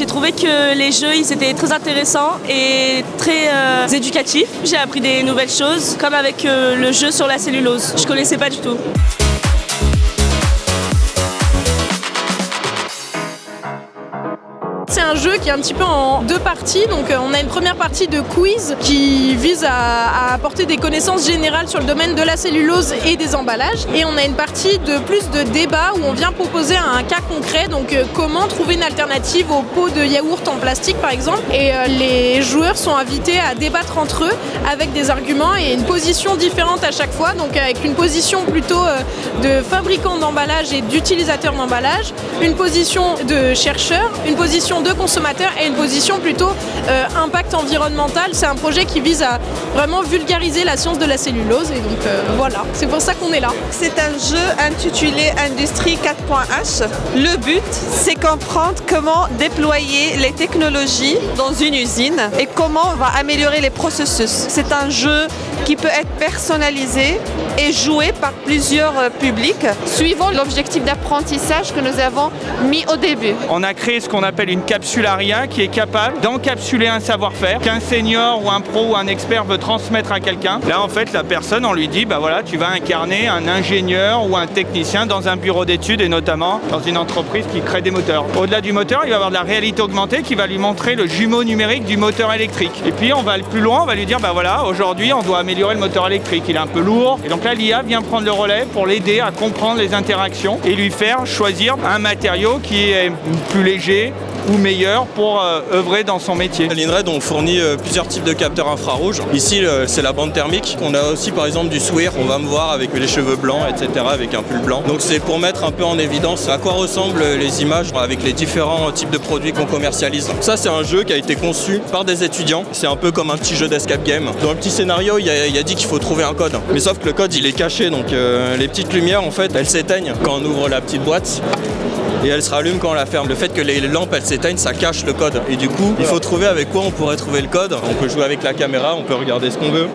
J'ai trouvé que les jeux, ils étaient très intéressants et très éducatifs. J'ai appris des nouvelles choses, comme avec le jeu sur la cellulose. Je connaissais pas du tout. C'est un jeu qui est un petit peu en deux parties. Donc on a une première partie de quiz qui vise à apporter des connaissances générales sur le domaine de la cellulose et des emballages. Et on a une partie de plus de débat où on vient proposer un cas concret. Donc comment trouver une alternative aux pots de yaourt en plastique par exemple. Et les joueurs sont invités à débattre entre eux avec des arguments et une position différente à chaque fois. Donc avec une position plutôt de fabricant d'emballage et d'utilisateur d'emballage, une position de chercheur, une position de consommateurs et une position plutôt impact environnemental. C'est un projet qui vise à vraiment vulgariser la science de la cellulose et donc voilà, c'est pour ça qu'on est là. C'est un jeu intitulé Industrie 4.H. Le but, c'est comprendre comment déployer les technologies dans une usine et comment on va améliorer les processus. C'est un jeu qui peut être personnalisé et joué par plusieurs publics, suivant l'objectif d'apprentissage que nous avons mis au début. On a créé ce qu'on appelle une capsularia qui est capable d'encapsuler un savoir-faire qu'un senior ou un pro ou un expert veut transmettre à quelqu'un. Là, en fait, la personne, on lui dit, bah voilà, tu vas incarner un ingénieur ou un technicien dans un bureau d'études et notamment dans une entreprise qui crée des moteurs. Au-delà du moteur, il va avoir de la réalité augmentée qui va lui montrer le jumeau numérique du moteur électrique. Et puis, on va aller plus loin, on va lui dire, bah voilà, aujourd'hui, on doit améliorer le moteur électrique. Il est un peu lourd. Et donc là, l'IA vient prendre le relais pour l'aider à comprendre les interactions et lui faire choisir un matériau qui est plus léger ou meilleur pour œuvrer dans son métier. À l'INRED, on fournit plusieurs types de capteurs infrarouges. Ici, c'est la bande thermique. On a aussi par exemple du SWIR. On va me voir avec les cheveux blancs, etc., avec un pull blanc. Donc c'est pour mettre un peu en évidence à quoi ressemblent les images avec les différents types de produits qu'on commercialise. Ça, c'est un jeu qui a été conçu par des étudiants. C'est un peu comme un petit jeu d'escape game. Dans le petit scénario, il y a dit qu'il faut trouver un code. Mais sauf que le code, il est caché. Donc les petites lumières, en fait, elles s'éteignent quand on ouvre la petite boîte. Et elle se rallume quand on la ferme. Le fait que les lampes elles s'éteignent, ça cache le code. Et du coup, il faut trouver avec quoi on pourrait trouver le code. On peut jouer avec la caméra, on peut regarder ce qu'on veut.